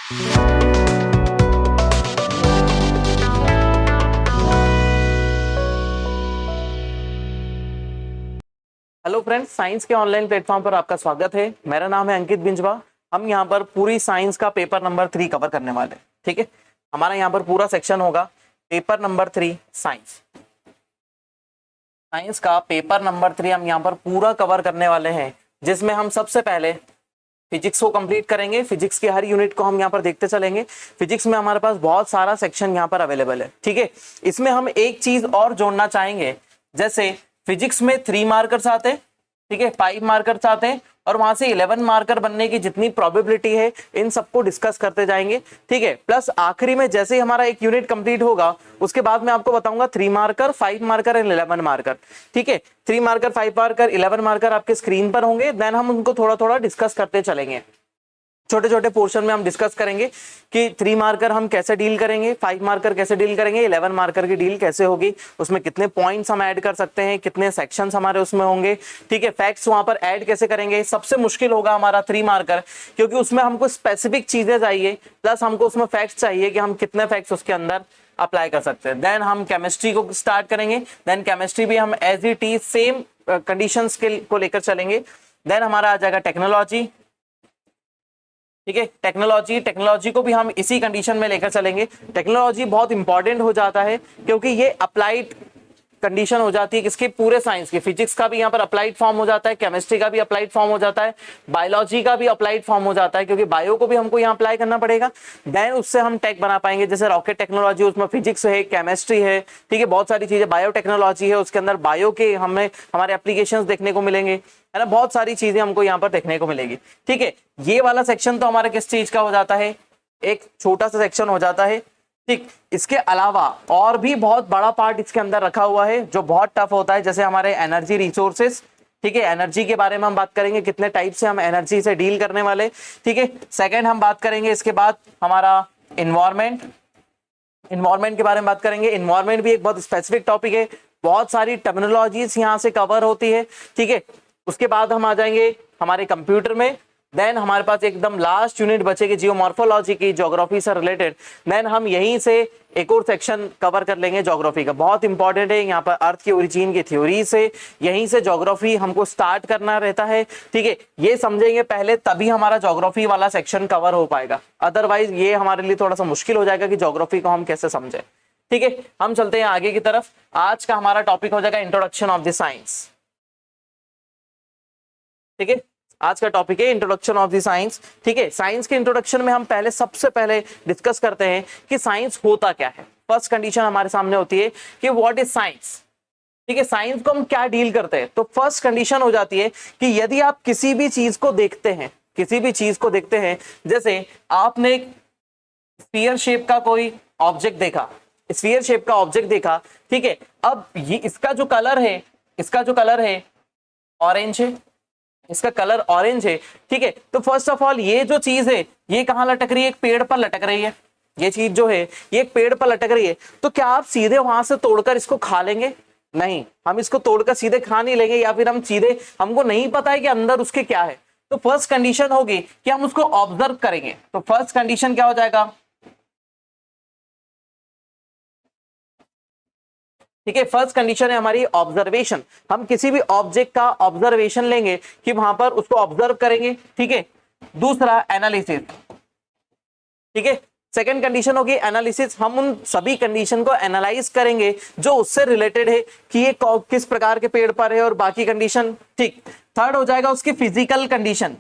Hello friends, science के online platform पर आपका स्वागत है। मेरा नाम है अंकित बिंजवा। हम यहाँ पर पूरी साइंस का पेपर नंबर 3 कवर करने वाले हैं। ठीक है, हमारा यहाँ पर पूरा सेक्शन होगा पेपर नंबर 3 साइंस। साइंस का पेपर नंबर 3 हम यहाँ पर पूरा कवर करने वाले हैं, जिसमें हम सबसे पहले फिजिक्स को कंप्लीट करेंगे। फिजिक्स की हर यूनिट को हम यहाँ पर देखते चलेंगे। फिजिक्स में हमारे पास बहुत सारा सेक्शन यहाँ पर अवेलेबल है। ठीक है, इसमें हम एक चीज और जोड़ना चाहेंगे, जैसे फिजिक्स में 3 मार्कर्स आते हैं, ठीक है, 5 मार्कर्स आते हैं, और वहां से 11 मार्कर बनने की जितनी प्रोबेबिलिटी है इन सबको डिस्कस करते जाएंगे। ठीक है, प्लस आखिरी में जैसे ही हमारा एक यूनिट कंप्लीट होगा, उसके बाद मैं आपको बताऊंगा 3 मार्कर, 5 मार्कर एंड 11 मार्कर। ठीक है, 3 मार्कर, 5 मार्कर, 11 मार्कर आपके स्क्रीन पर होंगे। देन हम उनको थोड़ा थोड़ा डिस्कस करते चलेंगे। छोटे छोटे पोर्शन में हम डिस्कस करेंगे कि 3 मार्कर हम कैसे डील करेंगे, 5 मार्कर कैसे डील करेंगे, 11 मार्कर की डील कैसे होगी, उसमें कितने पॉइंट्स हम ऐड कर सकते हैं, कितने सेक्शंस हमारे उसमें होंगे। ठीक है, फैक्ट्स वहां पर ऐड कैसे करेंगे। सबसे मुश्किल होगा हमारा 3 मार्कर, क्योंकि उसमें हमको स्पेसिफिक चीजें चाहिए, प्लस हमको उसमें फैक्ट्स चाहिए कि हम कितने फैक्ट्स उसके अंदर अप्लाई कर सकते हैं। देन हम केमिस्ट्री को स्टार्ट करेंगे। देन केमिस्ट्री भी हम as it is same conditions को लेकर चलेंगे। देन हमारा आ जाएगा टेक्नोलॉजी। ठीक है, टेक्नोलॉजी को भी हम इसी कंडीशन में लेकर चलेंगे। टेक्नोलॉजी बहुत इंपॉर्टेंट हो जाता है, क्योंकि ये अप्लाइड कंडीशन हो जाती है किसके, पूरे साइंस की। फिजिक्स का भी यहाँ पर अप्लाइड फॉर्म हो जाता है, केमिस्ट्री का भी अप्लाइड फॉर्म हो जाता है, बायोलॉजी का भी अप्लाइड फॉर्म हो जाता है, क्योंकि बायो को भी हमको यहाँ अप्लाई करना पड़ेगा। देन उससे हम टेक बना पाएंगे, जैसे रॉकेट टेक्नोलॉजी, उसमें फिजिक्स है, केमिस्ट्री है, ठीक है, बहुत सारी चीजें। बायोटेक्नोलॉजी है, उसके अंदर बायो के हमें हमारे एप्लीकेशंस देखने को मिलेंगे, है ना, बहुत सारी चीजें हमको यहाँ पर देखने को मिलेगी। ठीक है, ये वाला सेक्शन तो हमारा किस चीज का हो जाता है, एक छोटा सा सेक्शन हो जाता है। ठीक, इसके अलावा और भी बहुत बड़ा पार्ट इसके अंदर रखा हुआ है जो बहुत टफ होता है, जैसे हमारे एनर्जी रिसोर्सेस। ठीक है, एनर्जी के बारे में हम बात करेंगे, कितने टाइप से हम एनर्जी से डील करने वाले। ठीक है, सेकंड हम बात करेंगे, इसके बाद हमारा इन्वायरमेंट के बारे में बात करेंगे। इन्वायरमेंट भी एक बहुत स्पेसिफिक टॉपिक है, बहुत सारी टर्मिनोलॉजीज यहाँ से कवर होती है। ठीक है, उसके बाद हम आ जाएंगे हमारे कंप्यूटर में। देन हमारे पास एकदम लास्ट यूनिट बचेगी जियोमॉर्फोलॉजी की, ज्योग्राफी से रिलेटेड। देन हम यहीं से एक और सेक्शन कवर कर लेंगे ज्योग्राफी का, बहुत इंपॉर्टेंट है। यहाँ पर अर्थ की ओरिजिन की थ्योरी से यहीं से ज्योग्राफी हमको स्टार्ट करना रहता है। ठीक है, ये समझेंगे पहले, तभी हमारा ज्योग्राफी वाला सेक्शन कवर हो पाएगा, अदरवाइज ये हमारे लिए थोड़ा सा मुश्किल हो जाएगा कि ज्योग्राफी को हम कैसे समझे। ठीक है, हम चलते हैं आगे की तरफ। आज का हमारा टॉपिक हो जाएगा इंट्रोडक्शन ऑफ द साइंस। ठीक है, आज का टॉपिक है इंट्रोडक्शन ऑफ द साइंस। ठीक है, साइंस के इंट्रोडक्शन में हम सबसे पहले डिस्कस करते हैं कि साइंस होता क्या है। फर्स्ट कंडीशन हमारे सामने होती है कि व्हाट इज साइंस। ठीक है, साइंस को हम क्या डील करते हैं, तो फर्स्ट कंडीशन हो जाती है कि यदि आप किसी भी चीज को देखते हैं, जैसे आपने स्फीयर शेप का कोई ऑब्जेक्ट देखा, ठीक है, अब ये इसका जो कलर है ऑरेंज है, इसका कलर ऑरेंज है। ठीक है, तो फर्स्ट ऑफ ऑल ये जो चीज है ये कहां लटक रही है, एक पेड़ पर लटक रही है। ये चीज जो है ये एक पेड़ पर लटक रही है, तो क्या आप सीधे वहां से तोड़कर इसको खा लेंगे? नहीं, हम इसको तोड़कर सीधे खा नहीं लेंगे, या फिर हम सीधे, हमको नहीं पता है कि अंदर उसके क्या है, तो फर्स्ट कंडीशन होगी कि हम उसको ऑब्जर्व करेंगे। तो फर्स्ट कंडीशन क्या हो जाएगा, ठीक है, फर्स्ट कंडीशन है हमारी ऑब्जर्वेशन। हम किसी भी ऑब्जेक्ट का ऑब्जर्वेशन लेंगे कि वहां पर उसको ऑब्जर्व करेंगे। ठीक है, दूसरा एनालिसिस। ठीक है, सेकंड कंडीशन होगी एनालिसिस। हम उन सभी कंडीशन को एनालाइज करेंगे जो उससे रिलेटेड है कि ये किस प्रकार के पेड़ पर है और बाकी कंडीशन। ठीक, थर्ड हो जाएगा उसकी फिजिकल कंडीशन।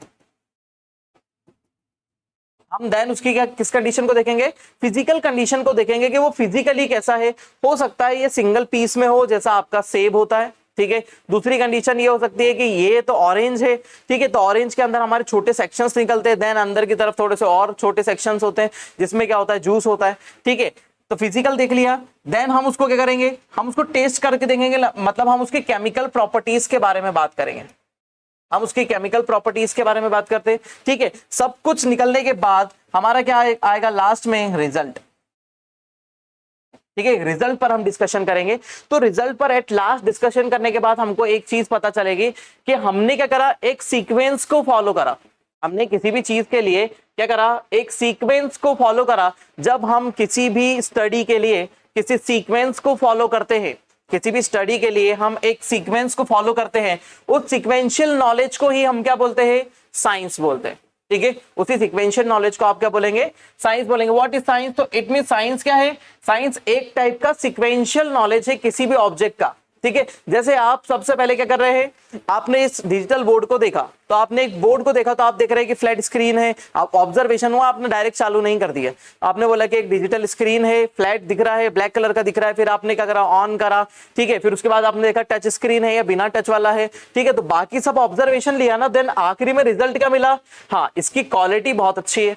हम देन उसकी किस कंडीशन को देखेंगे, फिजिकल कंडीशन को देखेंगे कि वो फिजिकली कैसा है। हो सकता है ये सिंगल पीस में हो, जैसा आपका सेब होता है। ठीक है, दूसरी कंडीशन ये हो सकती है कि ये तो ऑरेंज है। ठीक है, तो ऑरेंज के अंदर हमारे छोटे सेक्शंस निकलते हैं, देन अंदर की तरफ थोड़े से और छोटे सेक्शंस होते हैं जिसमें क्या होता है, जूस होता है। ठीक है, तो फिजिकल देख लिया। देन हम उसको क्या करेंगे, हम उसको टेस्ट करके देखेंगे, मतलब हम उसकी केमिकल प्रॉपर्टीज के बारे में बात करेंगे। हम उसकी केमिकल प्रॉपर्टीज के बारे में बात करते हैं। ठीक है, सब कुछ निकलने के बाद हमारा क्या आएगा लास्ट में, रिजल्ट। ठीक है, रिजल्ट पर हम डिस्कशन करेंगे। तो रिजल्ट पर एट लास्ट डिस्कशन करने के बाद हमको एक चीज पता चलेगी कि हमने क्या करा, एक सीक्वेंस को फॉलो करा। हमने किसी भी चीज के लिए क्या करा, एक सीक्वेंस को फॉलो करा। जब हम किसी भी स्टडी के लिए किसी सीक्वेंस को फॉलो करते हैं, किसी भी स्टडी के लिए हम एक सीक्वेंस को फॉलो करते हैं, उस सीक्वेंशियल नॉलेज को ही हम क्या बोलते हैं, साइंस बोलते हैं। ठीक है, उसी सीक्वेंशियल नॉलेज को आप क्या बोलेंगे, साइंस बोलेंगे। What is science? तो इट मीन साइंस क्या है, साइंस एक टाइप का सीक्वेंशियल नॉलेज है किसी भी ऑब्जेक्ट का। ठीक है, जैसे आप सबसे पहले क्या कर रहे हैं, आपने इस डिजिटल बोर्ड को देखा, तो आपने एक बोर्ड को देखा तो आप देख रहे हैं कि फ्लैट स्क्रीन है, आप ऑब्जर्वेशन हुआ, आपने डायरेक्ट चालू नहीं कर दिया, आपने बोला कि एक डिजिटल स्क्रीन है, फ्लैट दिख रहा है, ब्लैक कलर का दिख रहा है, फिर आपने क्या करा, ऑन करा। ठीक है, फिर उसके बाद आपने देखा टच स्क्रीन है या बिना टच वाला है। ठीक है, तो बाकी सब ऑब्जर्वेशन लिया ना, देन आखिरी में रिजल्ट क्या मिला, हाँ इसकी क्वालिटी बहुत अच्छी है,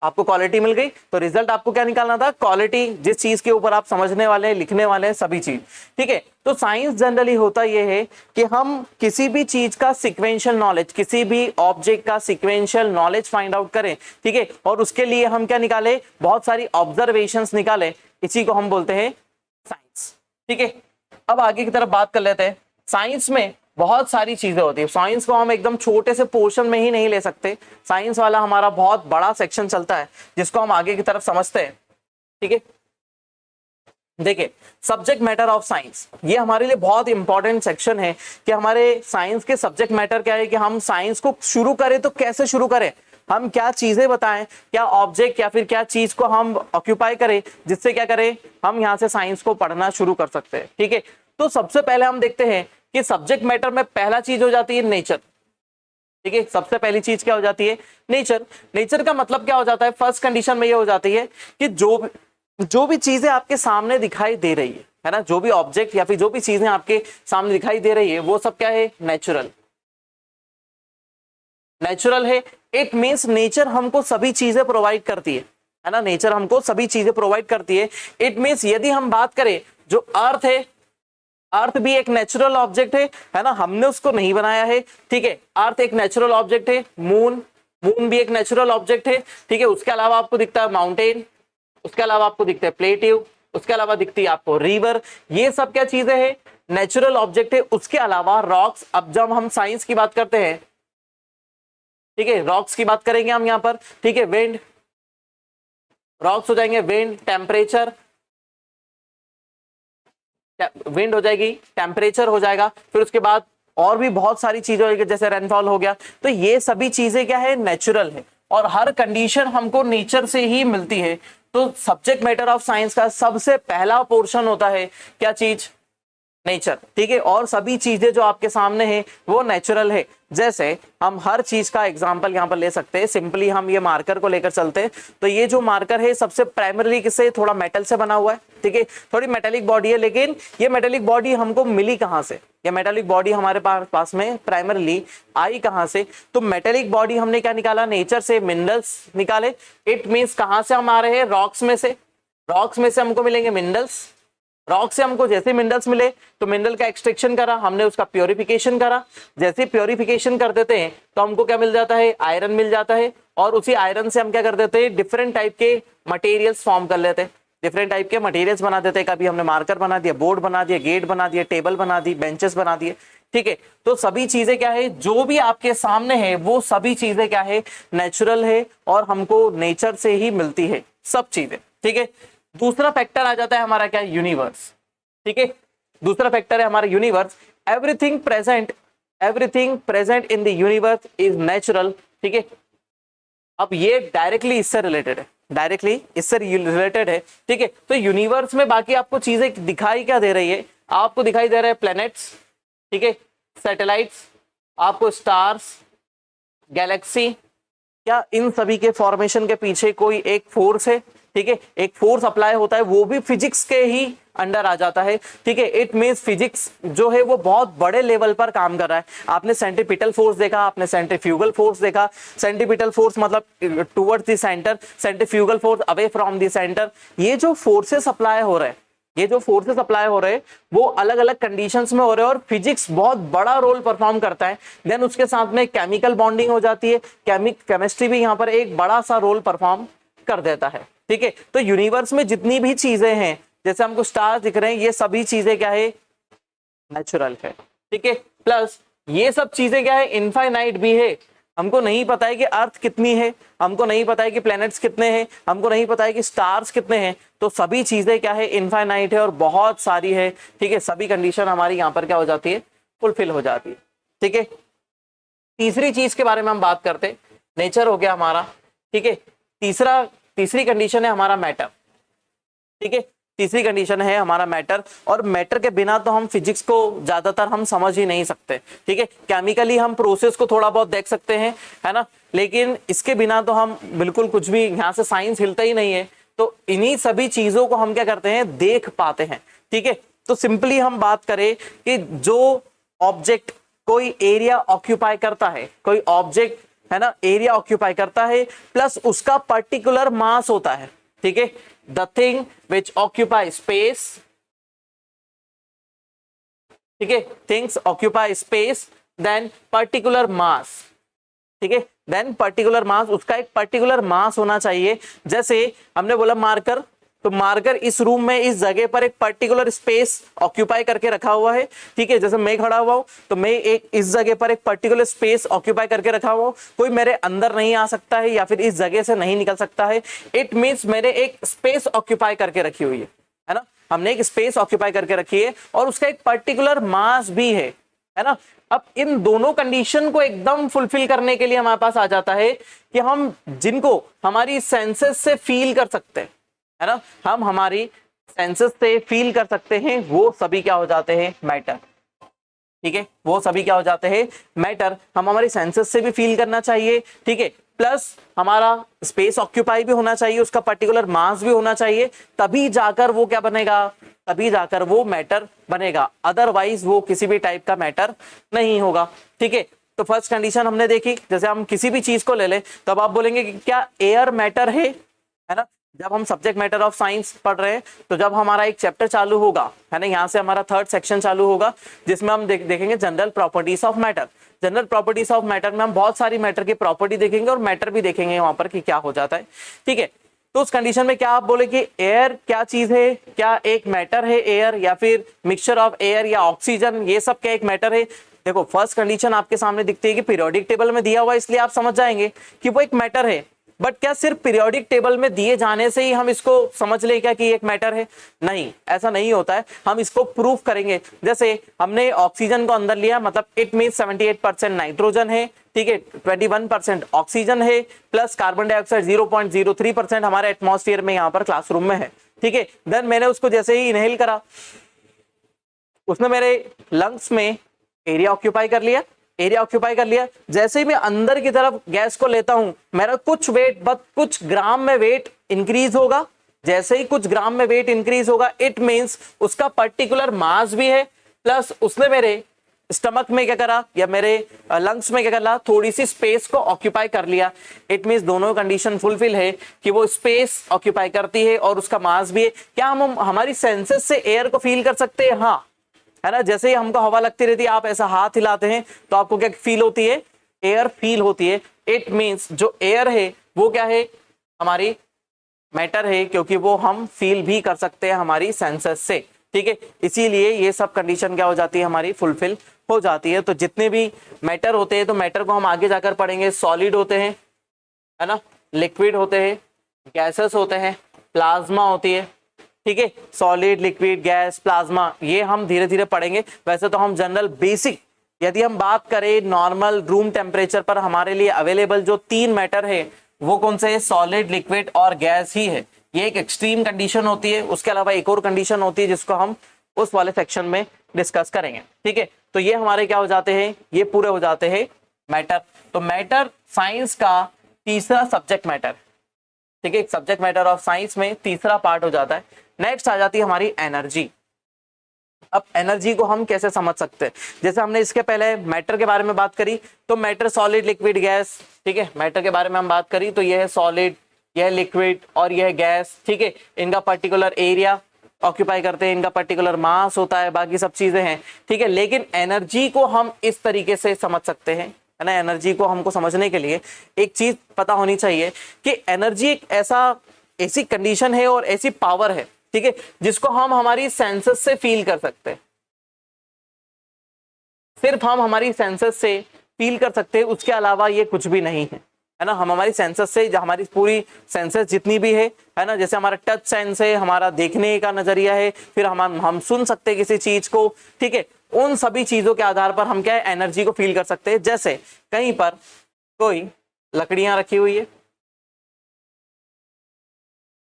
आपको क्वालिटी मिल गई, तो रिजल्ट आपको क्या निकालना था, क्वालिटी, जिस चीज के ऊपर आप समझने वाले हैं, लिखने वाले हैं, सभी चीज। ठीक है, तो साइंस जनरली होता यह है कि हम किसी भी चीज का सीक्वेंशियल नॉलेज, किसी भी ऑब्जेक्ट का सीक्वेंशियल नॉलेज फाइंड आउट करें। ठीक है, और उसके लिए हम क्या निकाले, बहुत सारी ऑब्जर्वेशंस निकाले, इसी को हम बोलते हैं साइंस। ठीक है, अब आगे की तरफ बात कर लेते हैं। साइंस में बहुत सारी चीजें होती है, साइंस को हम एकदम छोटे से पोर्शन में ही नहीं ले सकते, साइंस वाला हमारा बहुत बड़ा सेक्शन चलता है जिसको हम आगे की तरफ समझते हैं। ठीक है, देखिए सब्जेक्ट मैटर ऑफ साइंस, ये हमारे लिए बहुत इंपॉर्टेंट सेक्शन है कि हमारे साइंस के सब्जेक्ट मैटर क्या है, कि हम साइंस को शुरू करें तो कैसे शुरू करें, हम क्या चीजें बताएं, क्या ऑब्जेक्ट या फिर क्या चीज को हम ऑक्यूपाई करें, जिससे क्या करें, हम यहाँ से साइंस को पढ़ना शुरू कर सकते हैं। ठीक है, तो सबसे पहले हम देखते हैं कि सब्जेक्ट मैटर में पहला चीज हो जाती है नेचर। ठीक है, सबसे पहली चीज क्या हो जाती है, नेचर। नेचर का मतलब क्या हो जाता है, फर्स्ट कंडीशन में ये हो जाती है कि जो भी चीजें आपके सामने दिखाई दे रही है ना, जो भी ऑब्जेक्ट या फिर जो भी चीजें आपके सामने दिखाई दे रही है, वो सब क्या है, नेचुरल, नेचुरल है। इट मींस नेचर हमको सभी चीजें प्रोवाइड करती है ना, नेचर हमको सभी चीजें प्रोवाइड करती है। इट मींस यदि हम बात करें, जो अर्थ है, अर्थ भी एक नेचुरल ऑब्जेक्ट है ना, हमने उसको नहीं बनाया है। ठीक है, अर्थ एक नेचुरल ऑब्जेक्ट है। मून, मून भी एक नेचुरल ऑब्जेक्ट है। ठीक है, उसके अलावा आपको दिखता है माउंटेन, उसके अलावा आपको दिखते हैं प्लेट्यू, उसके अलावा दिखती है आपको रिवर, ये सब क्या चीजें हैं, नेचुरल ऑब्जेक्ट है। उसके अलावा रॉक्स, अब जब हम साइंस की बात करते हैं, ठीक है, रॉक्स की बात करेंगे हम यहाँ पर। ठीक है, विंड, रॉक्स हो जाएंगे, विंड, टेम्परेचर, विंड हो जाएगी, टेम्परेचर हो जाएगा, फिर उसके बाद और भी बहुत सारी चीजें होगी, जैसे रेनफॉल हो गया। तो ये सभी चीजें क्या है, नेचुरल है, और हर कंडीशन हमको नेचर से ही मिलती है। तो सब्जेक्ट मैटर ऑफ साइंस का सबसे पहला पोर्शन होता है क्या चीज, नेचर। ठीक है, और सभी चीजें जो आपके सामने है वो नेचुरल है। जैसे हम हर चीज का एग्जांपल यहाँ पर ले सकते हैं, सिंपली हम ये मार्कर को लेकर चलते हैं, तो ये जो मार्कर है सबसे प्राइमरी किससे, थोड़ा मेटल से बना हुआ है। ठीक है, थोड़ी मेटेलिक बॉडी है, लेकिन ये मेटेलिक बॉडी हमको मिली कहाँ से, ये मेटेलिक बॉडी हमारे पास में प्राइमरली आई कहाँ से, तो मेटेलिक बॉडी हमने क्या निकाला, नेचर से मिनरल्स निकाले। इट मीन्स कहाँ से हम आ रहे हैं, रॉक्स में से, रॉक्स में से हमको मिलेंगे मिनरल्स, रॉक से हमको जैसे मिनरल्स मिले तो मिनरल का एक्सट्रैक्शन करा हमने, उसका प्योरिफिकेशन करा, जैसे प्योरिफिकेशन कर देते हैं तो हमको क्या मिल जाता है, आयरन मिल जाता है, और उसी आयरन से हम क्या कर देते हैं, डिफरेंट टाइप के मटेरियल्स फॉर्म कर लेते हैं, डिफरेंट टाइप के मटेरियल्स बना देते हैं। कभी हमने मार्कर बना दिया, बोर्ड बना दिया, गेट बना दिया, टेबल बना दी, बेंचेस बना दिए। ठीक है, तो सभी चीजें क्या है, जो भी आपके सामने है वो सभी चीजें क्या है, नेचुरल है, और हमको नेचर से ही मिलती है सब चीजें। ठीक है, दूसरा फैक्टर आ जाता है हमारा क्या, यूनिवर्स। ठीक है, दूसरा फैक्टर है हमारा universe. Everything present in the universe is natural. ठीक है, अब ये डायरेक्टली इससे रिलेटेड है, डायरेक्टली इससे रिलेटेड है। ठीक है, तो यूनिवर्स में बाकी आपको चीजें दिखाई क्या दे रही है, आपको दिखाई दे रहे हैं प्लैनेट्स, ठीक है, सैटेलाइट्स, आपको स्टार्स, गैलेक्सी, क्या इन सभी के फॉर्मेशन के पीछे कोई एक फोर्स है। ठीक है, एक फोर्स अप्लाई होता है, वो भी फिजिक्स के ही अंडर आ जाता है। ठीक है, इट मींस फिजिक्स जो है वो बहुत बड़े लेवल पर काम कर रहा है। आपने सेंट्रीपिटल फोर्स देखा, आपने सेंट्रीफ्यूगल फोर्स देखा। सेंट्रीपिटल फोर्स मतलब towards the centre, centrifugal force away from the centre. ये जो फोर्सेस अप्लाई हो रहे हैं, ये जो फोर्सेस अप्लाई हो रहे हैं वो अलग अलग कंडीशंस में हो रहे हैं, और फिजिक्स बहुत बड़ा रोल परफॉर्म करता है। देन उसके साथ में केमिकल बॉन्डिंग हो जाती है, केमिस्ट्री भी यहाँ पर एक बड़ा सा रोल परफॉर्म कर देता है। ठीक है, तो यूनिवर्स में जितनी भी चीजें हैं, जैसे हमको स्टार्स दिख रहे हैं, ये सभी चीजें क्या है, नेचुरल है। ठीक है, प्लस ये सब चीजें क्या है, इनफाइनाइट भी है। हमको नहीं पता है कि अर्थ कितनी है, हमको नहीं पता है कि प्लैनेट्स कितने हैं, हमको नहीं पता है कि स्टार्स कितने हैं, तो सभी चीजें क्या है, इनफाइनाइट है और बहुत सारी है, ठीक है। सभी कंडीशन हमारी यहाँ पर क्या हो जाती है, फुलफिल हो जाती है, ठीक है। तीसरी चीज के बारे में हम बात करते, नेचर हो गया हमारा, ठीक है। तीसरी कंडीशन है हमारा मैटर, ठीक है। तीसरी कंडीशन है हमारा मैटर, और मैटर के बिना तो हम फिजिक्स को ज्यादातर हम समझ ही नहीं सकते, ठीक है। केमिकली हम प्रोसेस को थोड़ा बहुत देख सकते हैं, है ना, लेकिन इसके बिना तो हम बिल्कुल कुछ भी, यहाँ से साइंस हिलता ही नहीं है। तो इन्हीं सभी चीजों को हम क्या करते हैं, देख पाते हैं, ठीक है। तो सिंपली हम बात करें कि जो ऑब्जेक्ट कोई एरिया ऑक्यूपाई करता है, कोई ऑब्जेक्ट है ना एरिया ऑक्यूपाई करता है, प्लस उसका पर्टिकुलर मास होता है, ठीक है। The thing which occupy space, ठीक है, things occupy space, then particular mass, ठीक है, देन पर्टिकुलर मास, उसका एक पर्टिकुलर मास होना चाहिए। जैसे हमने बोला मार्कर, तो मार्कर इस रूम में इस जगह पर एक पर्टिकुलर स्पेस ऑक्यूपाई करके रखा हुआ है, ठीक है। जैसे मैं खड़ा हुआ हूं तो मैं एक इस जगह पर एक पर्टिकुलर स्पेस ऑक्यूपाई करके रखा हुआ हूं, कोई मेरे अंदर नहीं आ सकता है या फिर इस जगह से नहीं निकल सकता है। इट मींस मैंने एक स्पेस ऑक्यूपाई करके रखी हुई है ना, हमने एक स्पेस ऑक्यूपाई करके रखी है और उसका एक पर्टिकुलर मास भी है ना। अब इन दोनों कंडीशन को एकदम फुलफिल करने के लिए हमारे पास आ जाता है कि हम जिनको हमारी सेंसेस से फील कर सकते हैं, है ना, हम हमारी सेंसेस से फील कर सकते हैं, वो सभी क्या हो जाते हैं, मैटर, ठीक है। वो सभी क्या हो जाते हैं, मैटर। हम हमारी सेंसेस से भी फील करना चाहिए, ठीक है, प्लस हमारा स्पेस ऑक्यूपाई भी होना चाहिए, उसका पर्टिकुलर मास भी होना चाहिए, तभी जाकर वो क्या बनेगा, तभी जाकर वो मैटर बनेगा, अदरवाइज वो किसी भी टाइप का मैटर नहीं होगा, ठीक है। तो फर्स्ट कंडीशन हमने देखी, जैसे हम किसी भी चीज को ले लें तो अब आप बोलेंगे कि क्या एयर मैटर है ना। जब हम सब्जेक्ट मैटर ऑफ साइंस पढ़ रहे हैं तो जब हमारा एक चैप्टर चालू होगा, है ना, यहाँ से हमारा थर्ड सेक्शन चालू होगा जिसमें हम देखेंगे general properties of matter. General properties of matter में हम बहुत सारी मैटर की प्रॉपर्टी देखेंगे और मैटर भी देखेंगे वहां पर कि क्या हो जाता है, ठीक है। तो उस कंडीशन में क्या आप बोले कि एयर क्या चीज है, क्या एक मैटर है एयर, या फिर मिक्सचर ऑफ एयर या ऑक्सीजन, ये सब क्या एक मैटर है। देखो फर्स्ट कंडीशन आपके सामने दिखती है कि पीरियोडिक टेबल में दिया हुआ है, इसलिए आप समझ जाएंगे कि वो एक मैटर है। बट क्या सिर्फ पीरियोडिक टेबल में दिए जाने से ही हम इसको समझ लें क्या कि एक मैटर है, नहीं, ऐसा नहीं होता है। हम इसको प्रूफ करेंगे। जैसे हमने ऑक्सीजन को अंदर लिया, मतलब इट मीन 78% नाइट्रोजन है, ठीक है, 21% ऑक्सीजन है, प्लस कार्बन डाइऑक्साइड 0.03% हमारे एटमॉस्फेयर में यहाँ पर क्लासरूम में है, ठीक है। देन मैंने उसको जैसे ही इनहेल करा, उसने मेरे लंग्स में एरिया ऑक्यूपाई कर लिया, एरिया ऑक्यूपाई कर लिया। जैसे ही मैं अंदर की तरफ गैस को लेता हूं, मेरा कुछ वेट, बस कुछ ग्राम में वेट इंक्रीज होगा। जैसे ही कुछ ग्राम में वेट इंक्रीज होगा, इट मींस उसका पर्टिकुलर मास भी है, प्लस उसने मेरे स्टमक में क्या करा या मेरे लंग्स में क्या करा, थोड़ी सी स्पेस को ऑक्यूपाई कर लिया। इट मींस दोनों कंडीशन फुलफिल है कि वो स्पेस ऑक्यूपाई करती है और उसका मास भी है। क्या हम हमारी सेंसेस से एयर को फील कर सकते हैं? हाँ, है ना। जैसे ही हमको हवा लगती रहती है, आप ऐसा हाथ हिलाते हैं तो आपको क्या फील होती है, एयर फील होती है। इट मींस जो एयर है वो क्या है, हमारी मैटर है, क्योंकि वो हम फील भी कर सकते हैं हमारी सेंसेस से, ठीक है। इसीलिए ये सब कंडीशन क्या हो जाती है, हमारी फुलफिल हो जाती है। तो जितने भी मैटर होते हैं, तो मैटर को हम आगे जाकर पढ़ेंगे, सॉलिड होते हैं, है ना, लिक्विड होते हैं, गैसेस होते हैं, प्लाज्मा होती है, ठीक है। सॉलिड, लिक्विड, गैस, प्लाज्मा, ये हम धीरे धीरे पढ़ेंगे। वैसे तो हम जनरल बेसिक, यदि हम बात करें नॉर्मल रूम टेम्परेचर पर हमारे लिए अवेलेबल जो 3 मैटर है वो कौन से है, सॉलिड, लिक्विड और गैस ही है। ये एक एक्सट्रीम कंडीशन होती है। उसके अलावा एक और कंडीशन होती है जिसको हम उस वाले सेक्शन में डिस्कस करेंगे, ठीक है। तो ये हमारे क्या हो जाते हैं, ये पूरे हो जाते हैं मैटर। तो मैटर साइंस का तीसरा सब्जेक्ट मैटर, ठीक है, सब्जेक्ट मैटर ऑफ साइंस में तीसरा पार्ट हो जाता है। नेक्स्ट आ जाती है हमारी एनर्जी। अब एनर्जी को हम कैसे समझ सकते हैं, जैसे हमने इसके पहले मैटर के बारे में बात करी, तो मैटर, सॉलिड, लिक्विड, गैस, ठीक है। मैटर के बारे में हम बात करी तो यह है सॉलिड, यह है लिक्विड और यह है गैस, ठीक है। इनका पर्टिकुलर एरिया ऑक्यूपाई करते हैं, इनका पर्टिकुलर मास होता है, बाकी सब चीजें हैं, ठीक है। लेकिन एनर्जी को हम इस तरीके से समझ सकते हैं, है ना। एनर्जी को हमको समझने के लिए एक चीज पता होनी चाहिए कि एनर्जी एक ऐसी कंडीशन है और ऐसी पावर है, ठीक है, जिसको हम हमारी सेंसेस से फील कर सकते हैं। सिर्फ हम हमारी सेंसेस से फील कर सकते हैं, उसके अलावा ये कुछ भी नहीं है ना। हम हमारी सेंसेस से, हमारी पूरी सेंसेस जितनी भी है ना, जैसे हमारा टच सेंस है, हमारा देखने का नजरिया है, फिर हम सुन सकते हैं किसी चीज को, ठीक है, उन सभी चीजों के आधार पर हम क्या है, एनर्जी को फील कर सकते हैं। जैसे कहीं पर कोई लकड़ियां रखी हुई है,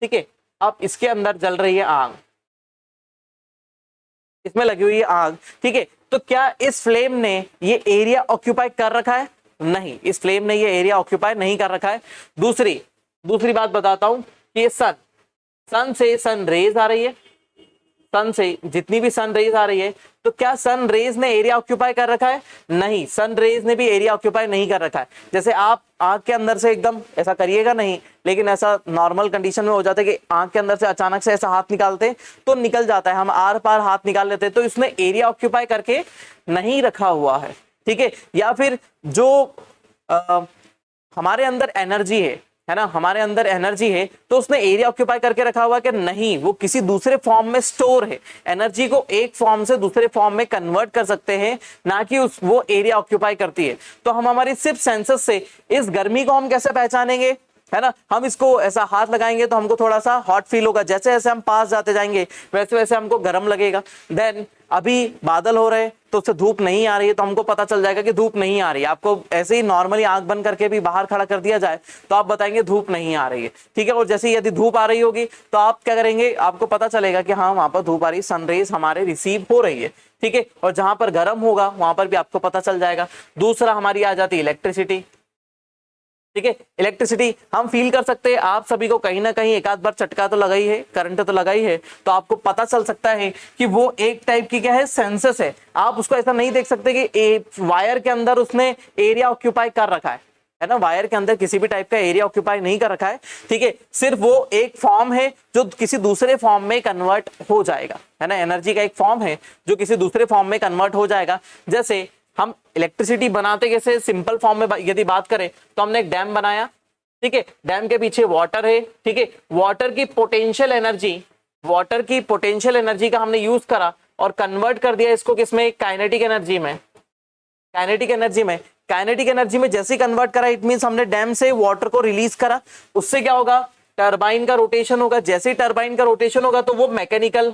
ठीक है, अब इसके अंदर जल रही है आग, इसमें लगी हुई है आग, ठीक है, तो क्या इस फ्लेम ने ये एरिया ऑक्यूपाई कर रखा है? नहीं, इस फ्लेम ने ये एरिया ऑक्यूपाई नहीं कर रखा है। दूसरी बात बताता हूं कि ये सन से सन रेज आ रही है, सन से जितनी भी सन रेज आ रही है, तो क्या सन रेज ने एरिया ऑक्यूपाई कर रखा है? नहीं, सन रेज ने भी एरिया ऑक्यूपाई नहीं कर रखा है। जैसे आप आंख के अंदर से एकदम ऐसा करिएगा नहीं, लेकिन ऐसा नॉर्मल कंडीशन में हो जाता है कि आंख के अंदर से अचानक से ऐसा हाथ निकालते तो निकल जाता है, हम आर पार हाथ निकाल लेते हैं, तो इसने एरिया ऑक्यूपाई करके नहीं रखा हुआ है, ठीक है। या फिर जो हमारे अंदर एनर्जी है ना, हमारे अंदर एनर्जी है, तो उसने एरिया ऑक्यूपाई करके रखा हुआ कि नहीं, वो किसी दूसरे फॉर्म में स्टोर है। एनर्जी को एक फॉर्म से दूसरे फॉर्म में कन्वर्ट कर सकते हैं, ना कि वो एरिया ऑक्यूपाई करती है। तो हम हमारी सिर्फ सेंसेस से इस गर्मी को हम कैसे पहचानेंगे, है ना, हम इसको ऐसा हाथ लगाएंगे तो हमको थोड़ा सा हॉट फील होगा, जैसे जैसे हम पास जाते जाएंगे वैसे वैसे हमको गर्म लगेगा। देन अभी बादल हो रहे हैं तो उससे धूप नहीं आ रही है, तो हमको पता चल जाएगा कि धूप नहीं आ रही है। आपको ऐसे ही नॉर्मली आंख बंद करके भी बाहर खड़ा कर दिया जाए तो आप बताएंगे धूप नहीं आ रही है, ठीक है। और जैसे यदि धूप आ रही होगी तो आप क्या करेंगे, आपको पता चलेगा कि हाँ वहां पर धूप आ रही है, सनरेज हमारे रिसीव हो रही है, ठीक है। और जहां पर गर्म होगा वहां पर भी आपको पता चल जाएगा। दूसरा हमारी आ जाती है इलेक्ट्रिसिटी, ठीक है। इलेक्ट्रिसिटी हम फील कर सकते हैं, आप सभी को कहीं ना कहीं एक आध बार चटका तो लगा ही है, करंट तो लगा ही है, तो आपको पता चल सकता है कि वो एक टाइप की क्या है, सेंसस है। आप उसको ऐसा नहीं देख सकते कि वायर के अंदर उसने एरिया ऑक्यूपाई कर रखा है ना, वायर के अंदर किसी भी टाइप का एरिया ऑक्यूपाई नहीं कर रखा है, ठीक है। सिर्फ वो एक फॉर्म है जो किसी दूसरे फॉर्म में कन्वर्ट हो जाएगा, है ना, एनर्जी का एक फॉर्म है जो किसी दूसरे फॉर्म में कन्वर्ट हो जाएगा। जैसे हम इलेक्ट्रिसिटी बनाते कैसे, सिंपल फॉर्म में यदि बात करें तो हमने एक डैम बनाया, ठीक है, डैम के पीछे वाटर है, ठीक है, वाटर की पोटेंशियल एनर्जी का हमने यूज करा और कन्वर्ट कर दिया इसको किसमें, काइनेटिक एनर्जी में। काइनेटिक एनर्जी में जैसे ही कन्वर्ट करा, इट मींस हमने डैम से वाटर को रिलीज करा, उससे क्या होगा, टरबाइन का रोटेशन होगा। जैसे ही टरबाइन का रोटेशन होगा तो वो मैकेनिकल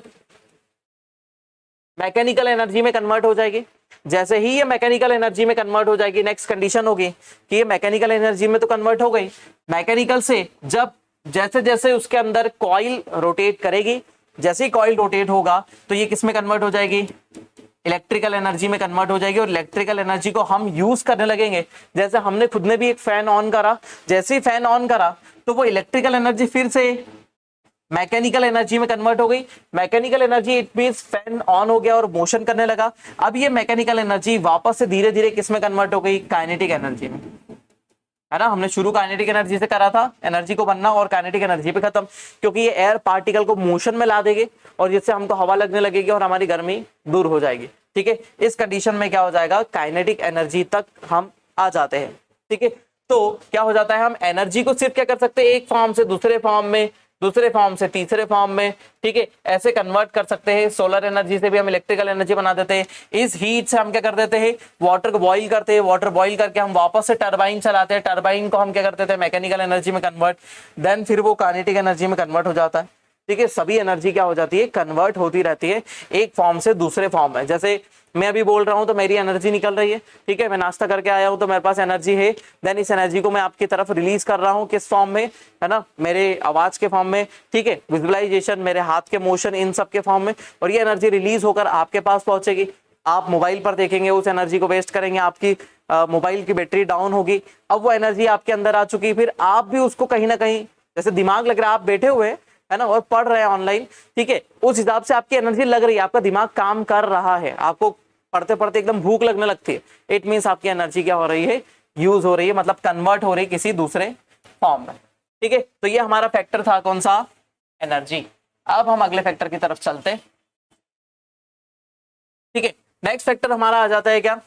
एनर्जी में कन्वर्ट हो जाएगी। जैसे ही ये मैकेनिकल एनर्जी में कन्वर्ट हो जाएगी, नेक्स्ट कंडीशन होगी कि ये मैकेनिकल एनर्जी में तो कन्वर्ट हो गई, मैकेनिकल से जब जैसे जैसे उसके अंदर कॉइल रोटेट करेगी, जैसे ही कॉइल रोटेट होगा तो ये किस में कन्वर्ट हो जाएगी, इलेक्ट्रिकल एनर्जी में कन्वर्ट हो जाएगी। और इलेक्ट्रिकल एनर्जी को हम यूज करने लगेंगे। जैसे हमने खुद ने भी एक फैन ऑन करा, जैसे ही फैन ऑन करा तो वो इलेक्ट्रिकल एनर्जी फिर से मैकेनिकल एनर्जी में कन्वर्ट हो गई। Mechanical energy it means fan on हो गया और मोशन करने लगा। अब ये मैकेनिकल एनर्जी वापस से धीरे धीरे किस में कन्वर्ट हो गई, काइनेटिक एनर्जी में, है ना। हमने शुरू काइनेटिक एनर्जी से करा था, एनर्जी को बनना, और काइनेटिक एनर्जी पे खत्म, क्योंकि ये एयर पार्टिकल को मोशन में ला देगी और जिससे हमको हवा लगने लगेगी और हमारी गर्मी दूर हो जाएगी, ठीक है। इस कंडीशन में क्या हो जाएगा, काइनेटिक एनर्जी तक हम आ जाते हैं, ठीक है। तो क्या हो जाता है, हम एनर्जी को सिर्फ क्या कर सकते हैं, एक फॉर्म से दूसरे फॉर्म में, दूसरे फॉर्म से तीसरे फॉर्म में, ठीक है, ऐसे कन्वर्ट कर सकते हैं। सोलर एनर्जी से भी हम इलेक्ट्रिकल एनर्जी बना देते हैं। इस हीट से हम क्या कर देते हैं, वाटर को बॉईल करते हैं, वाटर बॉईल करके हम वापस से टरबाइन चलाते हैं, टरबाइन को हम क्या करते थे, मैकेनिकल एनर्जी में कन्वर्ट, देन फिर वो काइनेटिक एनर्जी में कन्वर्ट हो जाता है, ठीक है। सभी एनर्जी क्या हो जाती है, कन्वर्ट होती रहती है एक फॉर्म से दूसरे फॉर्म में। जैसे मैं अभी बोल रहा हूं तो मेरी एनर्जी निकल रही है, ठीक है, मैं नाश्ता करके आया हूं तो मेरे पास एनर्जी है, देन इस एनर्जी को मैं आपकी तरफ रिलीज कर रहा हूं, किस फॉर्म में, है ना, मेरे आवाज के फॉर्म में, ठीक है, विजुअलाइजेशन, मेरे हाथ के मोशन, इन सब के फॉर्म में, और ये एनर्जी रिलीज होकर आपके पास पहुंचेगी। आप मोबाइल पर देखेंगे, उस एनर्जी को वेस्ट करेंगे, आपकी मोबाइल की बैटरी डाउन होगी, अब वो एनर्जी आपके अंदर आ चुकी, फिर आप भी उसको कहीं ना कहीं, जैसे दिमाग लग रहा है, आप बैठे हुए है ना और पढ़ रहे हैं ऑनलाइन, ठीक है, उस हिसाब से आपकी एनर्जी लग रही है, आपका दिमाग काम कर रहा है, आपको पढ़ते पढ़ते एकदम भूख लगने लगती है, इट मींस आपकी एनर्जी क्या हो रही है, यूज हो रही है, मतलब कन्वर्ट हो रही है किसी दूसरे फॉर्म में, ठीक है। तो ये हमारा फैक्टर था, कौन सा, एनर्जी। अब हम अगले फैक्टर की तरफ चलते, ठीक है। नेक्स्ट फैक्टर हमारा आ जाता है क्या,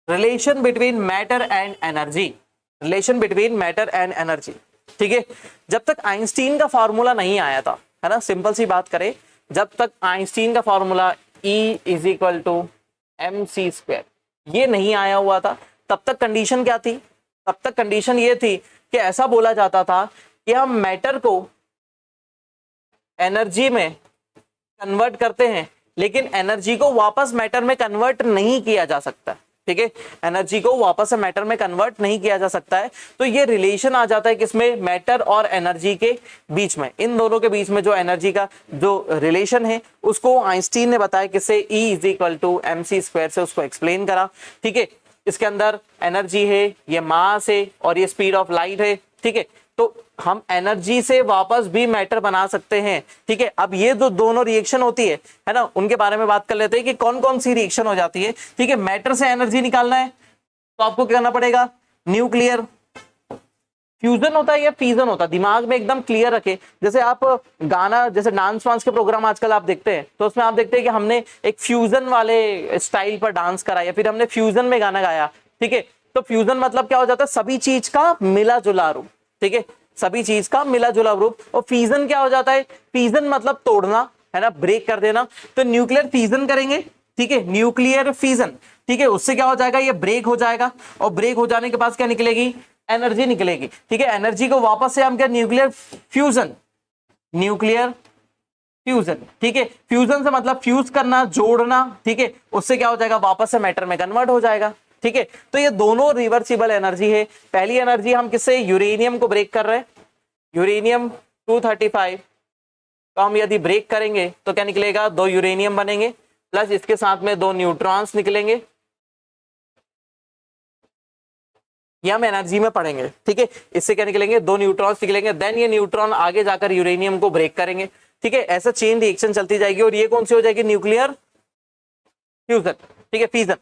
relation between matter and energy, relation between matter and energy, ठीक है। जब तक आइंस्टीन का फॉर्मूला नहीं आया था, है ना, सिंपल सी बात करें, जब तक आइंस्टीन का फॉर्मूला E = mc² ये नहीं आया हुआ था, तब तक कंडीशन क्या थी? तब तक कंडीशन ये थी कि ऐसा बोला जाता था कि हम मैटर को एनर्जी में कन्वर्ट करते हैं, लेकिन एनर्जी को वापस मैटर में कन्वर्ट नहीं किया जा सकता। ठीक है, एनर्जी को वापस से मैटर में कन्वर्ट नहीं किया जा सकता है। तो ये रिलेशन आ जाता है किसमें? मैटर और एनर्जी के बीच में। इन दोनों के बीच में जो एनर्जी का जो रिलेशन है उसको आइंस्टीन ने बताया किससे? E = mc² से उसको एक्सप्लेन करा। ठीक है, इसके अंदर एनर्जी है, ये मास है और ये स्पीड ऑफ लाइट है। ठीक है, तो हम एनर्जी से वापस भी मैटर बना सकते हैं। ठीक है, अब ये जो दोनों रिएक्शन होती है ना, उनके बारे में बात कर लेते हैं कि कौन कौन सी रिएक्शन हो जाती है। ठीक है, मैटर से एनर्जी निकालना है तो आपको क्या करना पड़ेगा? न्यूक्लियर फ्यूजन होता है या फीजन होता है, दिमाग में एकदम क्लियर रखे। जैसे आप गाना, जैसे डांस वांस के प्रोग्राम आजकल आप देखते हैं तो उसमें आप देखते हैं कि हमने एक फ्यूजन वाले स्टाइल पर डांस करा या फिर हमने फ्यूजन में गाना गाया। ठीक है, तो फ्यूजन मतलब क्या हो जाता है? सभी चीज का मिला जुला रूप। ठीक है, सभी चीज का मिला जुला रूप। और फीजन क्या हो जाता है? फीजन मतलब तोड़ना, है ना, ब्रेक कर देना। तो न्यूक्लियर फीजन करेंगे। ठीक है, न्यूक्लियर फीजन। ठीक है, उससे क्या हो जाएगा? ये ब्रेक हो जाएगा और ब्रेक हो जाने के बाद क्या निकलेगी? एनर्जी निकलेगी। ठीक है, एनर्जी को वापस से हम क्या? Nuclear fusion, nuclear fusion. ठीक है, फ्यूजन से मतलब फ्यूज करना, जोड़ना। ठीक है, उससे क्या हो जाएगा? वापस से मैटर में कन्वर्ट हो जाएगा। ठीक है, तो ये दोनों रिवर्सिबल एनर्जी है। पहली एनर्जी हम किससे? यूरेनियम को ब्रेक कर रहे हैं, यूरेनियम 235 तो हम यदि ब्रेक करेंगे तो क्या निकलेगा? 2 यूरेनियम बनेंगे प्लस इसके साथ में 2 न्यूट्रॉन्स निकलेंगे। ये हम एनर्जी में पढ़ेंगे। ठीक है, इससे क्या निकलेंगे? 2 न्यूट्रॉन्स निकलेंगे। देन ये न्यूट्रॉन आगे जाकर यूरेनियम को ब्रेक करेंगे। ठीक है, ऐसा चेन रिएक्शन चलती जाएगी और ये कौन सी हो जाएगी? Nuclear fusion. ठीक है, फीजन।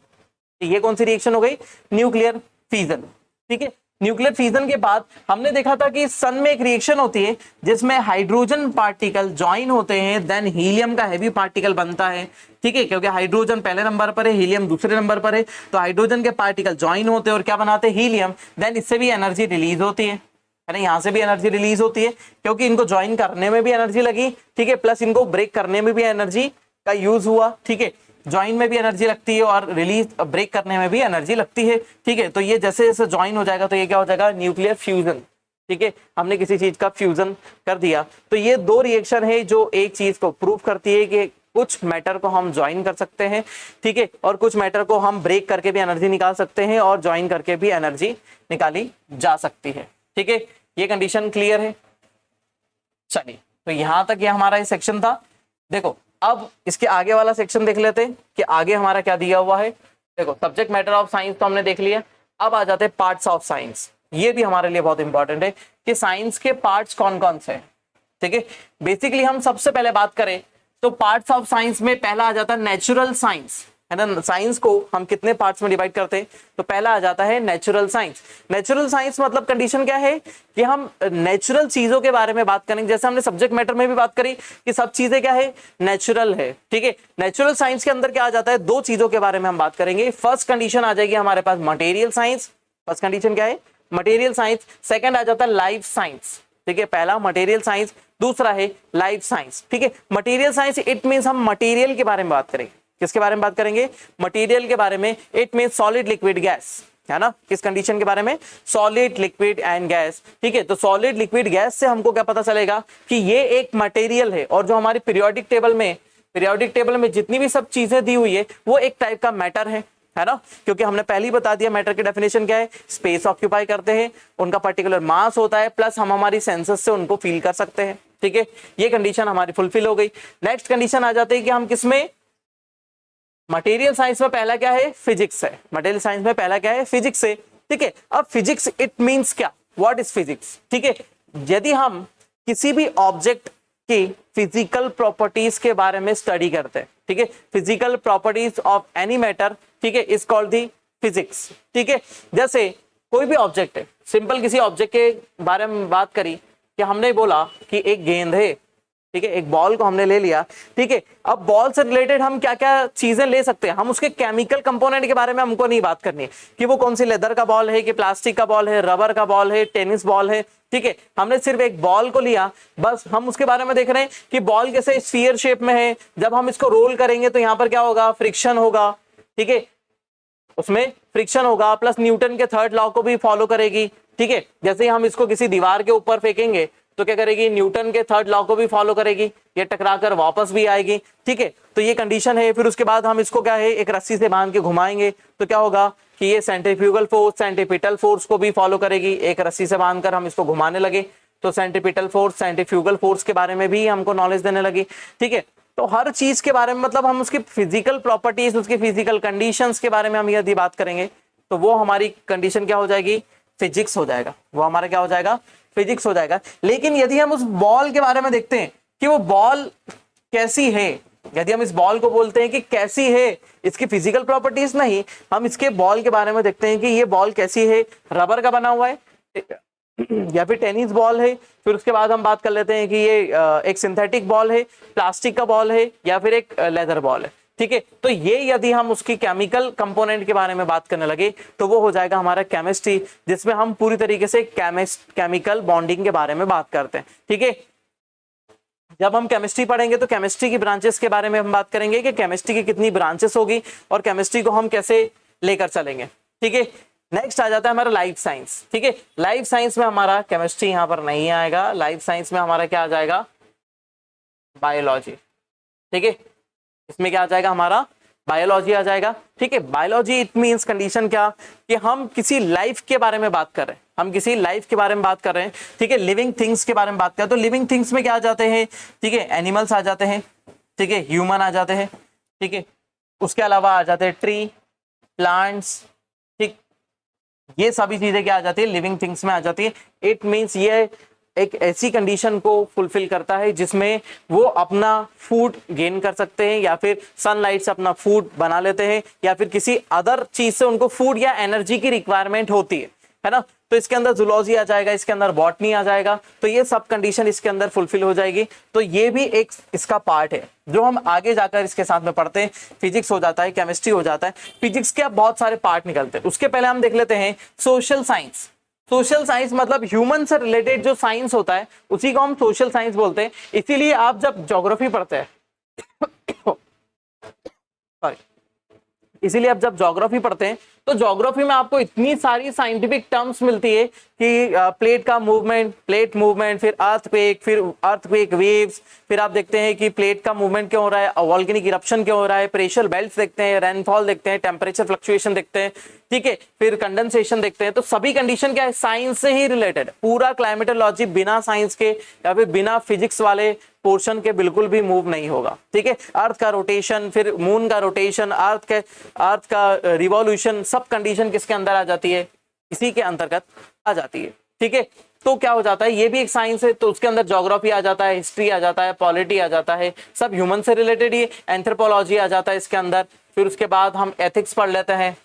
ये कौन सी रिएक्शन हो गई? Nuclear fission. ठीक है, न्यूक्लियर फिजन के बाद हमने देखा था कि सन में एक रिएक्शन होती है जिसमें हाइड्रोजन पार्टिकल ज्वाइन होते हैं, देन हीलियम का हैवी पार्टिकल बनता है। ठीक है, क्योंकि हाइड्रोजन पहले नंबर पर है, हीलियम दूसरे नंबर पर है, तो हाइड्रोजन के पार्टिकल ज्वाइन होते हैं और क्या बनाते हैं? हीलियम। देन इससे भी एनर्जी रिलीज होती है ना, यहाँ से भी एनर्जी रिलीज होती है क्योंकि इनको ज्वाइन करने में भी एनर्जी लगी। ठीक है, प्लस इनको ब्रेक करने में भी एनर्जी का यूज हुआ। ठीक है, ज्वाइन में भी एनर्जी लगती है और रिलीज ब्रेक करने में भी एनर्जी लगती है। ठीक है, तो ये जैसे जैसे ज्वाइन हो जाएगा तो ये क्या हो जाएगा? Nuclear fusion. ठीक है, हमने किसी चीज का फ्यूजन कर दिया। तो ये 2 रिएक्शन है जो एक चीज को प्रूव करती है कि कुछ मैटर को हम ज्वाइन कर सकते हैं। ठीक है, और कुछ मैटर को हम ब्रेक करके भी एनर्जी निकाल सकते हैं और ज्वाइन करके भी एनर्जी निकाली जा सकती है। ठीक है, ये कंडीशन क्लियर है। चलिए, तो यहां तक ये हमारा ये सेक्शन था। देखो, अब इसके आगे वाला सेक्शन देख लेते हैं कि आगे हमारा क्या दिया हुआ है। देखो, सब्जेक्ट मैटर ऑफ साइंस तो हमने देख लिया। अब आ जाते हैं पार्ट्स ऑफ साइंस। ये भी हमारे लिए बहुत इंपॉर्टेंट है कि साइंस के पार्ट्स कौन कौन से हैं। ठीक है, बेसिकली हम सबसे पहले बात करें तो पार्ट्स ऑफ साइंस में पहला आ जाता है नेचुरल साइंस, है ना। साइंस को हम कितने पार्ट्स में डिवाइड करते हैं? तो पहला आ जाता है नेचुरल साइंस। नेचुरल साइंस मतलब कंडीशन क्या है कि हम नेचुरल चीजों के बारे में बात करेंगे। जैसे हमने सब्जेक्ट मैटर में भी बात करी कि सब चीजें क्या है? नेचुरल है। ठीक है, नेचुरल साइंस के अंदर क्या आ जाता है? 2 चीजों के बारे में हम बात करेंगे। फर्स्ट कंडीशन आ जाएगी हमारे पास मटेरियल साइंस। फर्स्ट कंडीशन क्या है? Material science. सेकंड आ जाता है लाइफ साइंस। ठीक है, पहला मटेरियल साइंस, दूसरा है लाइफ साइंस। ठीक है, मटेरियल साइंस इट मींस हम मटेरियल के बारे में बात करेंगे। किसके बारे में बात करेंगे? मटेरियल के बारे में। It means solid, liquid, gas, है ना। किस कंडीशन के बारे में? Solid, liquid and gas. ठीक है, तो सॉलिड, लिक्विड, गैस से हमको क्या पता चलेगा कि ये एक मटेरियल है और जो हमारी पीरियोडिक टेबल में जितनी भी सब चीजें दी हुई है वो एक टाइप का मैटर है ना। क्योंकि हमने पहले ही बता दिया मैटर की डेफिनेशन क्या है? स्पेस ऑक्यूपाई करते हैं, उनका पर्टिकुलर मास होता है, प्लस हम हमारी सेंसेस से उनको फील कर सकते हैं। ठीक है, ये कंडीशन हमारी फुलफिल हो गई। नेक्स्ट कंडीशन आ जाती है कि हम किसमें? मटेरियल साइंस में पहला क्या है? फिजिक्स है। मटेरियल साइंस में पहला क्या है? फिजिक्स है। ठीक है, अब फिजिक्स इट मींस क्या? What is physics? ठीक है, यदि हम किसी भी ऑब्जेक्ट की फिजिकल प्रॉपर्टीज के बारे में स्टडी करते हैं, ठीक है, physical properties of any matter, ठीक है, इज कॉल्ड दी फिजिक्स। ठीक है, जैसे कोई भी ऑब्जेक्ट है, सिंपल किसी ऑब्जेक्ट के बारे में बात करी कि हमने बोला कि एक गेंद है, ठीक है, एक बॉल को हमने ले लिया। ठीक है, अब बॉल से रिलेटेड हम क्या क्या चीजें ले सकते हैं? हम उसके केमिकल कंपोनेंट के बारे में हमको नहीं बात करनी है कि वो कौन सी लेदर का बॉल है, कि प्लास्टिक का बॉल है, रबर का बॉल है, टेनिस बॉल है। ठीक है, हमने सिर्फ एक बॉल को लिया, बस हम उसके बारे में देख रहे हैं कि बॉल कैसे स्फीयर शेप में है, जब हम इसको रोल करेंगे तो यहाँ पर क्या होगा? फ्रिक्शन होगा। ठीक है, उसमें फ्रिक्शन होगा, प्लस न्यूटन के थर्ड लॉ को भी फॉलो करेगी। ठीक है, जैसे ही हम इसको किसी दीवार के ऊपर फेंकेंगे तो क्या करेगी, न्यूटन के थर्ड लॉ को भी फॉलो करेगी, ये टकरा कर वापस भी आएगी। ठीक है, तो ये कंडीशन है। फिर उसके बाद हम इसको क्या है, एक रस्सी से बांध के घुमाएंगे तो क्या होगा कि ये सेंट्रीफ्यूगल फोर्स सेंट्रीपिटल फोर्स को भी फॉलो करेगी। एक रस्सी से बांधकर हम इसको घुमाने लगे तो सेंट्रीपिटल फोर्स सेंट्रीफ्यूगल फोर्स के बारे में भी हमको नॉलेज देने लगी। ठीक है, तो हर चीज के बारे में, मतलब हम उसकी फिजिकल प्रॉपर्टीज, उसकी फिजिकल कंडीशंस के बारे में हम यदि बात करेंगे तो वो हमारी कंडीशन क्या हो जाएगी, फिजिक्स हो जाएगा। वो हमारा क्या हो जाएगा, फिजिक्स हो जाएगा। लेकिन यदि हम उस बॉल के बारे में देखते हैं कि वो बॉल कैसी है, यदि हम इस बॉल को बोलते हैं कि कैसी है, इसकी फिजिकल प्रॉपर्टीज नहीं, हम इसके बॉल के बारे में देखते हैं कि ये बॉल कैसी है, रबर का बना हुआ है या फिर टेनिस बॉल है। फिर उसके बाद हम बात कर लेते हैं कि ये एक सिंथेटिक बॉल है, प्लास्टिक का बॉल है, या फिर एक लेदर बॉल है। ठीक है, तो ये यदि हम उसकी केमिकल कंपोनेंट के बारे में बात करने लगे तो वो हो जाएगा हमारा केमिस्ट्री, जिसमें हम पूरी तरीके से केमिकल बॉन्डिंग के बारे में बात करते हैं। ठीक है, जब हम केमिस्ट्री पढ़ेंगे तो केमिस्ट्री की ब्रांचेस के बारे में हम बात करेंगे कि केमिस्ट्री की कितनी ब्रांचेस होगी और केमिस्ट्री को हम कैसे लेकर चलेंगे। ठीक है, नेक्स्ट आ जाता है हमारा लाइफ साइंस। ठीक है, लाइफ साइंस में हमारा केमिस्ट्री यहां पर नहीं आएगा, लाइफ साइंस में हमारा क्या आ जाएगा, बायोलॉजी। ठीक है, इसमें क्या आ जाएगा, हमारा बायोलॉजी आ जाएगा। ठीक है, बायोलॉजी इट मींस कंडीशन क्या, कि हम किसी लाइफ के बारे में बात कर रहे हैं, हम किसी लाइफ के बारे में बात कर रहे हैं। ठीक है, लिविंग थिंग्स के बारे में बात करें तो लिविंग थिंग्स में क्या आ जाते हैं, ठीक है, एनिमल्स आ जाते हैं, ठीक है, ह्यूमन आ जाते हैं। ठीक है, उसके अलावा आ जाते हैं ट्री, प्लांट्स। ठीक, ये सभी चीजें क्या आ जाती है, लिविंग थिंग्स में आ जाती है। इट मींस ये एक ऐसी कंडीशन को फुलफिल करता है जिसमें वो अपना फूड गेन कर सकते हैं, या फिर सनलाइट से अपना फूड बना लेते हैं, या फिर किसी अदर चीज से उनको फूड या एनर्जी की रिक्वायरमेंट होती है ना। तो इसके अंदर जूलॉजी आ जाएगा, इसके अंदर बॉटनी आ जाएगा, तो ये सब कंडीशन इसके अंदर फुलफिल हो जाएगी। तो ये भी एक इसका पार्ट है जो हम आगे जाकर इसके साथ में पढ़ते हैं। फिजिक्स हो जाता है, केमिस्ट्री हो जाता है, फिजिक्स के अब बहुत सारे पार्ट निकलते हैं। उसके पहले हम देख लेते हैं सोशल साइंस। सोशल साइंस मतलब ह्यूमन से रिलेटेड जो साइंस होता है उसी को हम सोशल साइंस बोलते हैं। इसीलिए आप जब ज्योग्राफी पढ़ते हैं सॉरी, इसीलिए आप जब ज्योग्राफी पढ़ते हैं तो ज्योग्राफी में आपको इतनी सारी साइंटिफिक टर्म्स मिलती है कि प्लेट का मूवमेंट, प्लेट मूवमेंट, फिर अर्थक्वेक वेव्स, फिर आप देखते हैं कि प्लेट का मूवमेंट क्यों हो रहा है, वॉल्केनिक इरप्शन क्यों हो रहा है, प्रेशर बेल्ट्स देखते हैं, रेनफॉल देखते हैं, टेम्परेचर फ्लक्चुएशन देखते हैं। ठीक है, फिर कंडेंसेशन देखते हैं। तो सभी कंडीशन क्या है, साइंस से ही रिलेटेड। पूरा क्लाइमेटोलॉजी बिना साइंस के या फिर बिना फिजिक्स वाले पोर्शन के बिल्कुल भी मूव नहीं होगा। ठीक है, अर्थ का रोटेशन, फिर मून का रोटेशन, अर्थ का रिवॉल्यूशन, सब कंडीशन किसके अंदर आ जाती है, इसी के अंतर्गत आ जाती है। ठीक है, तो क्या हो जाता है, ये भी एक साइंस है, तो उसके अंदर ज्योग्राफी आ जाता है, हिस्ट्री आ जाता है, पॉलिटी आ जाता है, सब ह्यूमन से रिलेटेड ही। एंथ्रोपोलॉजी आ जाता है इसके अंदर, फिर उसके बाद हम एथिक्स पढ़ लेते हैं।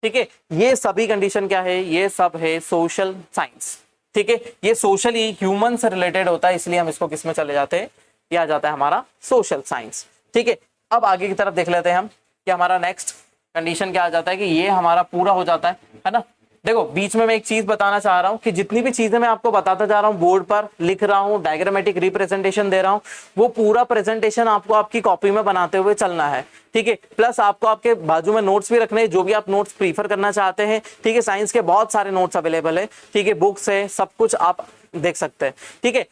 ठीक है, ये सभी कंडीशन क्या है, ये सब है सोशल साइंस। ठीक है, ये सोशली ह्यूमन से रिलेटेड होता है, इसलिए हम इसको किस में चले जाते हैं, ये आ जाता है हमारा सोशल साइंस। ठीक है, अब आगे की तरफ देख लेते हैं हम कि हमारा नेक्स्ट कंडीशन क्या आ जाता है, कि ये हमारा पूरा हो जाता है ना। देखो, बीच में मैं एक चीज बताना चाह रहा हूं कि जितनी भी चीजें मैं आपको बताता जा रहा हूं, बोर्ड पर लिख रहा हूं, डायग्रामेटिक रिप्रेजेंटेशन दे रहा हूं, वो पूरा प्रेजेंटेशन आपको आपकी कॉपी में बनाते हुए चलना है। ठीक है, प्लस आपको आपके बाजू में नोट्स भी रखने हैं, जो भी आप नोट्स प्रीफर करना चाहते हैं। ठीक है, साइंस के बहुत सारे नोट्स अवेलेबल है। ठीक है, बुक्स है, सब कुछ आप देख सकते हैं। ठीक है,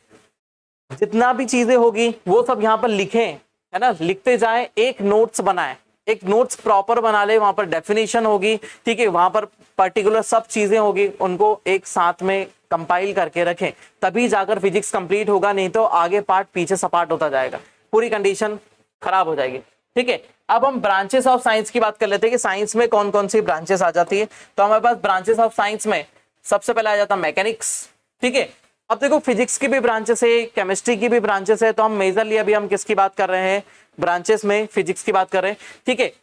जितना भी चीजें होगी वो सब यहाँ पर लिखें, है ना, लिखते जाए, एक नोट्स बनाए, एक नोट्स प्रॉपर बना ले, वहां पर डेफिनेशन होगी। ठीक है, वहां पर पर्टिकुलर सब चीजें होगी, उनको एक साथ में कंपाइल करके रखें, तभी जाकर फिजिक्स कंप्लीट होगा, नहीं तो आगे पार्ट पीछे सपाट होता जाएगा, पूरी कंडीशन खराब हो जाएगी। ठीक है, अब हम ब्रांचेस ऑफ साइंस की बात कर लेते हैं कि साइंस में कौन कौन सी ब्रांचेस आ जाती है। तो हमारे पास ब्रांचेस ऑफ साइंस में सबसे पहले आ जाता है मैकेनिक्स। ठीक है, अब देखो फिजिक्स की भी ब्रांचेस है, केमिस्ट्री की भी ब्रांचेस है, तो हम मेजरली अभी हम किसकी बात कर रहे हैं, ब्रांचेस में फिजिक्स की बात कर रहे हैं। ठीक है,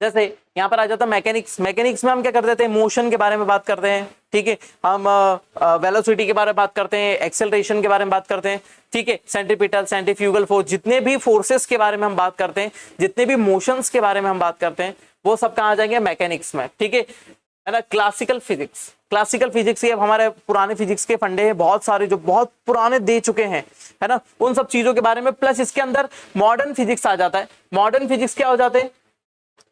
जैसे यहाँ पर आ जाता है मैकेनिक्स। मैकेनिक्स में हम क्या कर देते हैं, मोशन के बारे में बात करते हैं। ठीक है, हम वेलोसिटी के बारे में बात करते हैं, एक्सेलरेशन के बारे में बात करते हैं। ठीक है, सेंट्रीपिटल, सेंट्रीफ्यूगल फोर्स, जितने भी फोर्सेस के बारे में हम बात करते हैं, जितने भी मोशंस के बारे में हम बात करते हैं, वो सब कहाँ आ जाएंगे, मैकेनिक्स में। ठीक है ना। क्लासिकल फिजिक्स, क्लासिकल फिजिक्स ये हमारे पुराने फिजिक्स के फंडे हैं, बहुत सारे जो बहुत पुराने दे चुके हैं, है ना, उन सब चीजों के बारे में। प्लस इसके अंदर मॉडर्न फिजिक्स आ जाता है। मॉडर्न फिजिक्स क्या हो जाते हैं,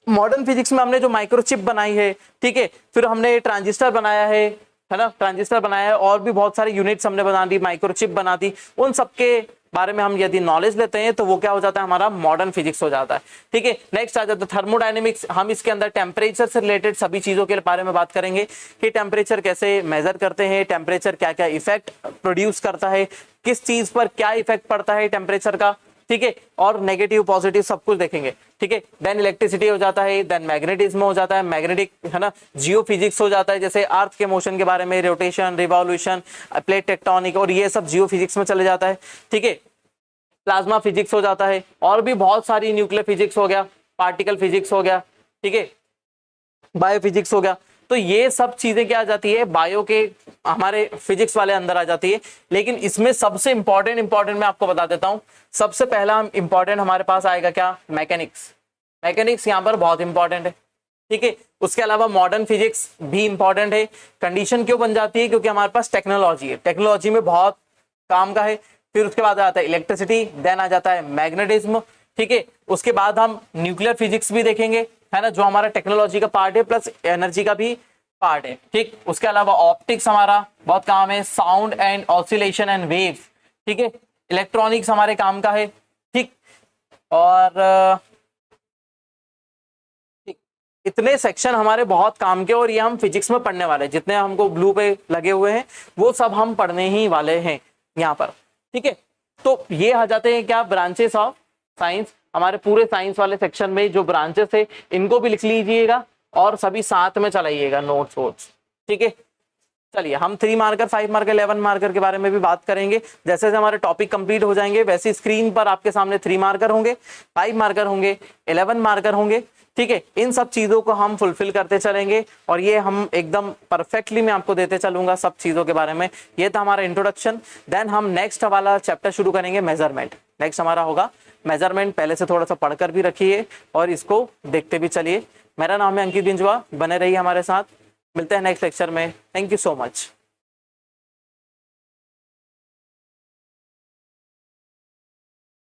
मॉडर्न फिजिक्स में हमने जो माइक्रोचिप बनाई है, ठीक है, फिर हमने ट्रांजिस्टर बनाया है ना, ट्रांजिस्टर बनाया है, और भी बहुत सारे यूनिट्स हमने बना दी, माइक्रोचिप बना दी, उन सब के बारे में हम यदि नॉलेज लेते हैं तो वो क्या हो जाता है, हमारा मॉडर्न फिजिक्स हो जाता है। ठीक है, नेक्स्ट आ जाता है थर्मोडायनेमिक्स। हम इसके अंदर टेम्परेचर से रिलेटेड सभी चीजों के बारे में बात करेंगे कि टेम्परेचर कैसे मेजर करते हैं, टेम्परेचर क्या क्या इफेक्ट प्रोड्यूस करता है, किस चीज पर क्या इफेक्ट पड़ता है टेम्परेचर का, ठीक है, और नेगेटिव पॉजिटिव सब कुछ देखेंगे। ठीक है, देन इलेक्ट्रिसिटी हो जाता है, देन मैग्नेटिज्म हो जाता है, मैग्नेटिक है ना, जियो फिजिक्स हो जाता है, जैसे अर्थ के मोशन के बारे में, रोटेशन, रिवॉल्यूशन, प्लेट टेक्टोनिक, और ये सब जियो फिजिक्स में चले जाता है। ठीक है, प्लाज्मा फिजिक्स हो जाता है, और भी बहुत सारी, न्यूक्लियर फिजिक्स हो गया, पार्टिकल फिजिक्स हो गया, ठीक है, बायोफिजिक्स हो गया। तो ये सब चीजें क्या आ जाती है, बायो के हमारे फिजिक्स वाले अंदर आ जाती है। लेकिन इसमें सबसे इंपॉर्टेंट मैं आपको बता देता हूं, सबसे पहला इंपॉर्टेंट हमारे पास आएगा क्या, मैकेनिक्स। मैकेनिक्स यहाँ पर बहुत इंपॉर्टेंट है। ठीक है, उसके अलावा मॉडर्न फिजिक्स भी इंपॉर्टेंट है। कंडीशन क्यों बन जाती है, क्योंकि हमारे पास टेक्नोलॉजी है, टेक्नोलॉजी में बहुत काम का है। फिर उसके बाद आता है इलेक्ट्रिसिटी, देन आ जाता है मैग्नेटिज्म। ठीक है, उसके बाद हम न्यूक्लियर फिजिक्स भी देखेंगे, है ना, जो हमारा टेक्नोलॉजी का पार्ट है प्लस एनर्जी का भी पार्ट है। ठीक, उसके अलावा ऑप्टिक्स हमारा बहुत काम है, sound and oscillation and waves. ठीक है, इलेक्ट्रॉनिक्स हमारे काम का है। ठीक, और इतने सेक्शन हमारे बहुत काम के, और ये हम फिजिक्स में पढ़ने वाले हैं, जितने हमको ब्लू पे लगे हुए हैं वो सब हम पढ़ने ही वाले हैं यहाँ पर। ठीक है, तो ये आ जाते हैं क्या, ब्रांचेस ऑफ साइंस। हमारे पूरे साइंस वाले सेक्शन में जो ब्रांचेस है इनको भी लिख लीजिएगा और सभी साथ में चलाइएगा नोट्स वोट्स। ठीक है, चलिए हम 3 मार्कर, 5 मार्कर, 11 मार्कर के बारे में भी बात करेंगे। जैसे जैसे हमारे टॉपिक कंप्लीट हो जाएंगे वैसे स्क्रीन पर आपके सामने 3 मार्कर होंगे, 5 मार्कर होंगे, 11 मार्कर होंगे। ठीक है, इन सब चीजों को हम फुलफिल करते चलेंगे, और ये हम एकदम परफेक्टली मैं आपको देते चलूंगा सब चीजों के बारे में। ये था हमारा इंट्रोडक्शन। देन हम नेक्स्ट वाला चैप्टर शुरू करेंगे, मेजरमेंट। नेक्स्ट हमारा होगा मेजरमेंट। पहले से थोड़ा सा पढ़कर भी रखिए और इसको देखते भी चलिए। मेरा नाम है अंकित बिंजवा, बने रहिए हमारे साथ। मिलते हैं नेक्स्ट लेक्चर में। Thank you so much.